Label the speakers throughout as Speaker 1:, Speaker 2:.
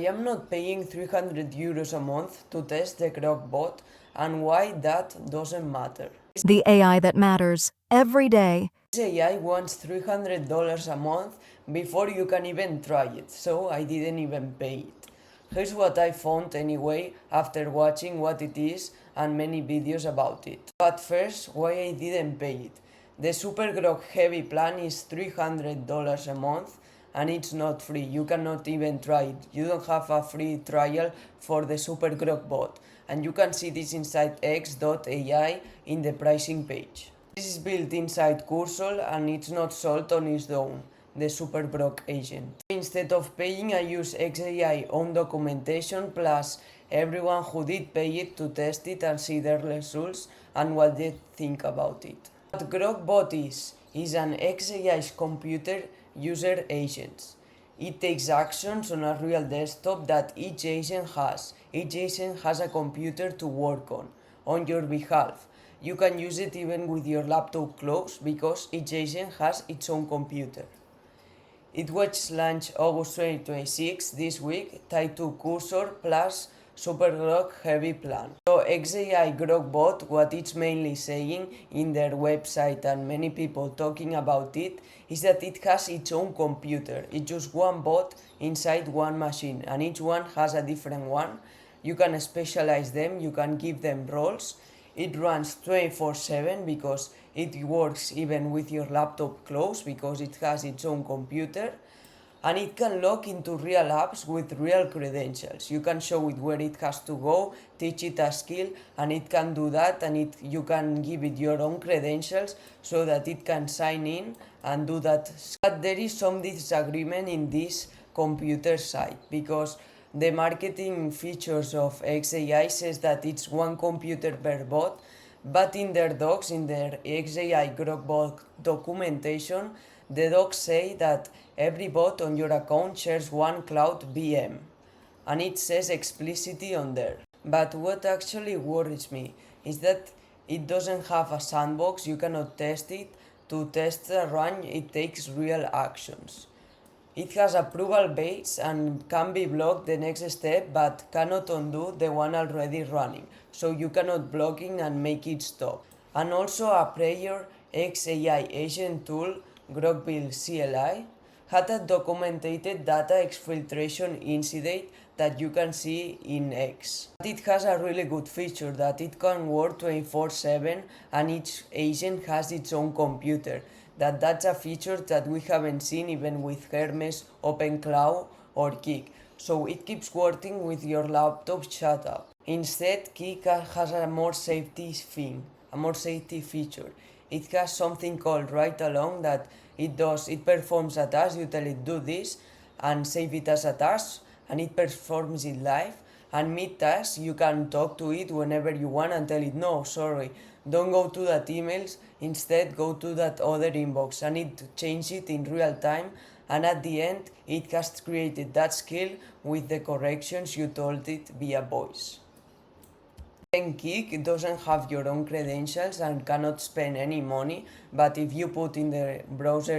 Speaker 1: I am not paying 300 euros a month to test the Grok Bot, and why that doesn't matter.
Speaker 2: The AI that matters every day.
Speaker 1: This AI wants $300 a month before you can even try it, so I didn't even pay it. Here's what I found anyway after watching what it is and many videos about it. But first, why I didn't pay it. The Super Grok Heavy plan is $300 a month and it's not free. You cannot even try it. You don't have a free trial for the Super Grok Bot, and you can see this inside x.ai in the pricing page. This is built inside Cursor and it's not sold on its own, the Super Grok agent. Instead of paying, I use XAI own documentation plus everyone who did pay it to test it and see their results and what they think about it. What Grok Bot is an XAI's computer user agent. It takes actions on a real desktop that each agent has. Each agent has a computer to work on your behalf. You can use it even with your laptop closed because each agent has its own computer. It was launched August 2026 this week, tied to Cursor plus Super Grok Heavy plan. So XAI Grok Bot, what it's mainly saying in their website and many people talking about it, is that it has its own computer. It's just one bot inside one machine and each one has a different one. You can specialize them, you can give them roles. It runs 24/7 because it works even with your laptop closed because it has its own computer, and it can log into real apps with real credentials. You can show it where it has to go, teach it a skill, and it can do that, and you can give it your own credentials so that it can sign in and do that. But there is some disagreement in this computer side because the marketing features of XAI says that it's one computer per bot, but in their docs, in their XAI Grok Bot documentation, the docs say that every bot on your account shares one cloud VM, and it says explicitly on there. But what actually worries me is that it doesn't have a sandbox, you cannot test it. To test the run, it takes real actions. It has approval base and can be blocked the next step but cannot undo the one already running, so you cannot block it and make it stop. And also a prior XAI agent tool, Grok Bot CLI, had a documented data exfiltration incident that you can see in X. It has a really good feature that it can work 24/7 and each agent has its own computer. That's a feature that we haven't seen even with Hermes, OpenCloud or Keak. So it keeps working with your laptop shut up. Instead, Keak has a more safety feature. It has something called write along that it performs a task, you tell it do this and save it as a task and it performs it live, and mid-task you can talk to it whenever you want and tell it no, sorry, don't go to that emails, instead go to that other inbox, and it changes it in real time, and at the end it has created that skill with the corrections you told it via voice. Then Keak doesn't have your own credentials and cannot spend any money, but if you put in the browser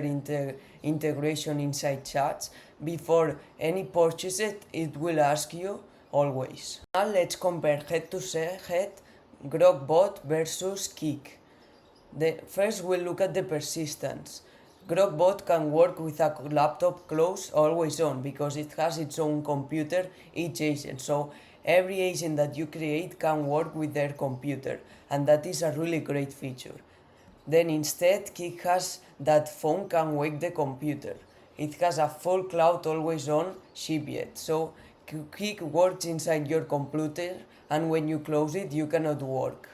Speaker 1: integration inside chats, before any purchase it will ask you always. Now let's compare head to head Grok Bot versus Keak. First we'll look at the persistence. Grok Bot can work with a laptop closed always on because it has its own computer, each agent. So every agent that you create can work with their computer, and that is a really great feature. Then instead, Keak has that phone can wake the computer. It has a full cloud always on shipyet. So Keak works inside your computer, and when you close it, you cannot work.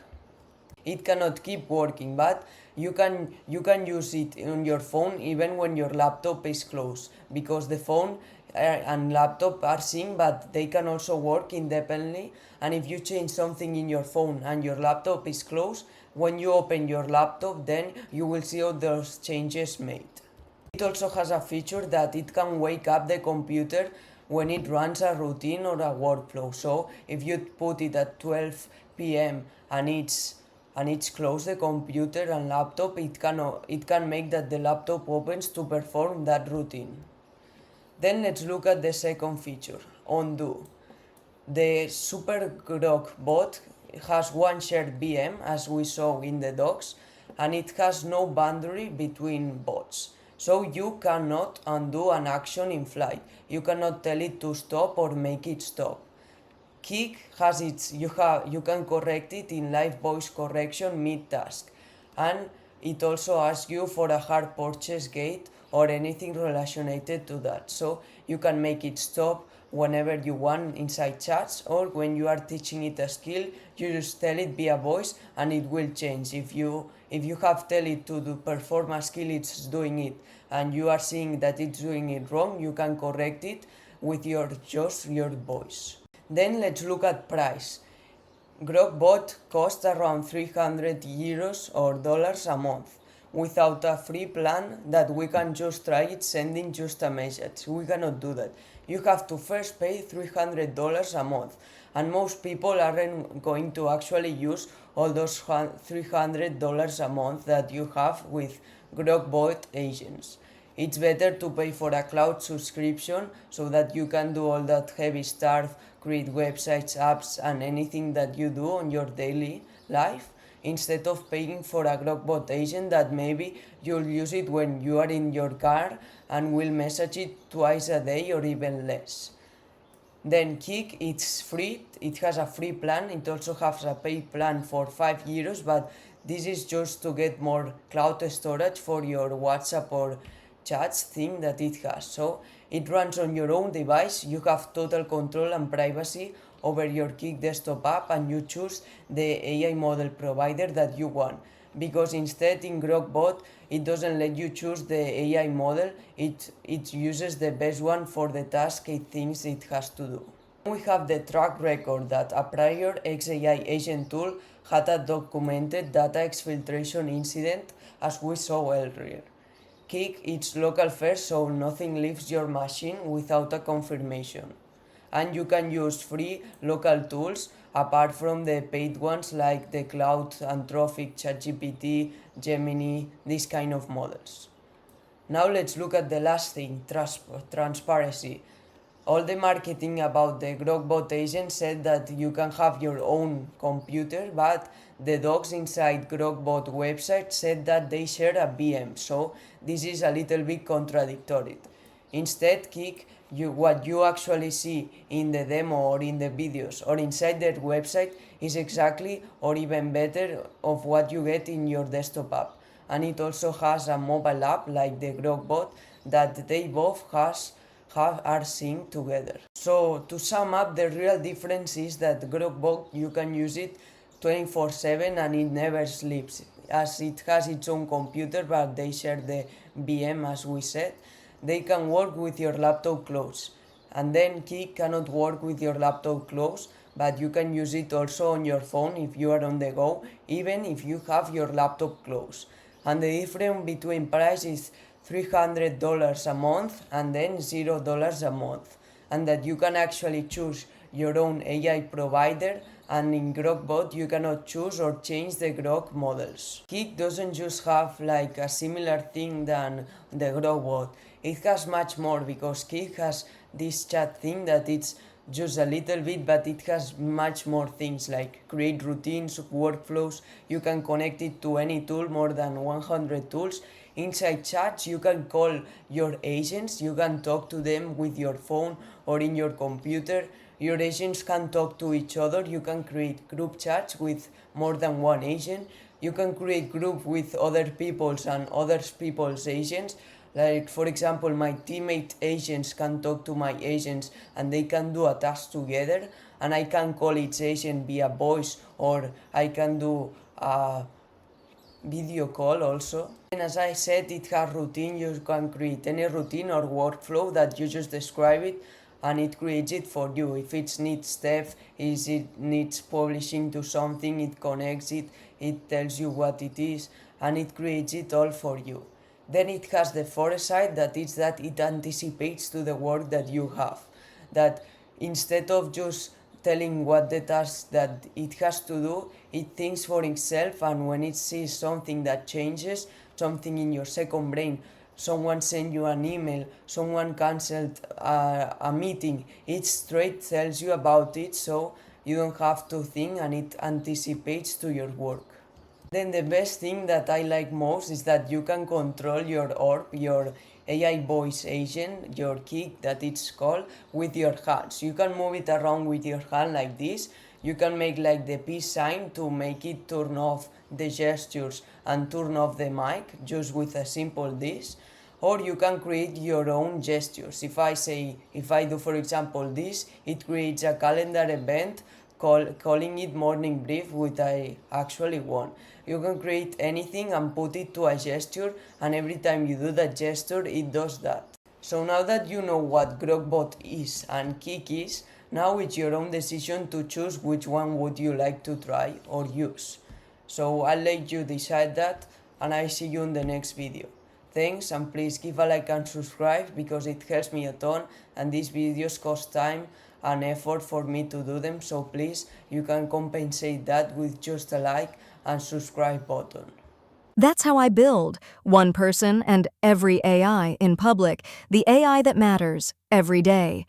Speaker 1: It cannot keep working, but you can use it on your phone even when your laptop is closed, because the phone and laptop are synced, but they can also work independently. And if you change something in your phone and your laptop is closed, when you open your laptop, then you will see all those changes made. It also has a feature that it can wake up the computer when it runs a routine or a workflow. So if you put it at 12 p.m. and it's closed, the computer and laptop, it can make that the laptop opens to perform that routine. Then let's look at the second feature, undo. The Super Grok Bot has one shared VM as we saw in the docs, and it has no boundary between bots. So you cannot undo an action in flight. You cannot tell it to stop or make it stop. Keak has you can correct it in live voice correction mid-task, and it also asks you for a hard purchase gate or anything related to that. So you can make it stop whenever you want inside chats, or when you are teaching it a skill, you just tell it via voice and it will change. If you have tell it to perform a skill, it's doing it, and you are seeing that it's doing it wrong, you can correct it with your voice. Then let's look at price. Grok Bot costs around 300 euros or dollars a month, without a free plan that we can just try it sending just a message. We cannot do that. You have to first pay $300 a month, and most people aren't going to actually use all those $300 a month that you have with Grok Bot agents. It's better to pay for a cloud subscription so that you can do all that heavy stuff, create websites, apps, and anything that you do on your daily life, instead of paying for a Grok Bot agent that maybe you'll use it when you are in your car and will message it twice a day or even less. Then Keak, it's free, it has a free plan, it also has a paid plan for 5 euros, but this is just to get more cloud storage for your WhatsApp or chats thing that it has. So it runs on your own device, you have total control and privacy over your Keak desktop app, and you choose the AI model provider that you want. Because instead in Grok Bot, it doesn't let you choose the AI model, it uses the best one for the task it thinks it has to do. We have the track record that a prior XAI agent tool had a documented data exfiltration incident, as we saw earlier. Keak is local first, so nothing leaves your machine without a confirmation. And you can use free local tools apart from the paid ones like the Cloud, Anthropic, ChatGPT, Gemini, these kind of models. Now let's look at the last thing, transparency. All the marketing about the Grok Bot agent said that you can have your own computer, but the docs inside Grok Bot website said that they share a VM, so this is a little bit contradictory. Instead, Keak, what you actually see in the demo or in the videos or inside their website is exactly or even better of what you get in your desktop app. And it also has a mobile app like the Grok Bot that they both are synced together. So to sum up, the real difference is that Grok Bot, you can use it 24/7 and it never sleeps, as it has its own computer, but they share the VM as we said. They can work with your laptop closed, and then Keak cannot work with your laptop closed, but you can use it also on your phone if you are on the go, even if you have your laptop closed. And the difference between price is $300 a month and then $0 a month, and that you can actually choose your own AI provider, and in Grok Bot you cannot choose or change the Grok models. Keak doesn't just have like a similar thing than the Grok Bot, it has much more, because Keak has this chat thing that it's just a little bit, but it has much more things like create routines, workflows, you can connect it to any tool, more than 100 tools. Inside chats, you can call your agents, you can talk to them with your phone or in your computer. Your agents can talk to each other, you can create group chats with more than one agent, you can create group with other people's and other people's agents. Like for example, my teammate agents can talk to my agents and they can do a task together, and I can call each agent via voice, or I can do a video call also. And as I said, it has routine, you can create any routine or workflow that you just describe it and it creates it for you. If it needs stuff, if it needs publishing to something, it connects it, it tells you what it is, and it creates it all for you. Then it has the foresight, that is that it anticipates to the work that you have. That instead of just telling what the task that it has to do, it thinks for itself, and when it sees something that changes, something in your second brain someone sent you an email, someone cancelled a meeting, it straight tells you about it, so you don't have to think and it anticipates to your work. Then the best thing that I like most is that you can control your orb, your AI voice agent, your Keak that it's called, with your hands. You can move it around with your hand like this. You can make like the peace sign to make it turn off the gestures and turn off the mic just with a simple this. Or you can create your own gestures. If I do for example this, it creates a calendar event calling it morning brief, which I actually want. You can create anything and put it to a gesture, and every time you do that gesture, it does that. So now that you know what Grok Bot is and Keak is, now it's your own decision to choose which one would you like to try or use. So I'll let you decide that, and I see you in the next video. Thanks, and please give a like and subscribe because it helps me a ton, and these videos cost time and effort for me to do them, so please, you can compensate that with just a like and subscribe button.
Speaker 2: That's how I build. One person and every AI in public. The AI that matters every day.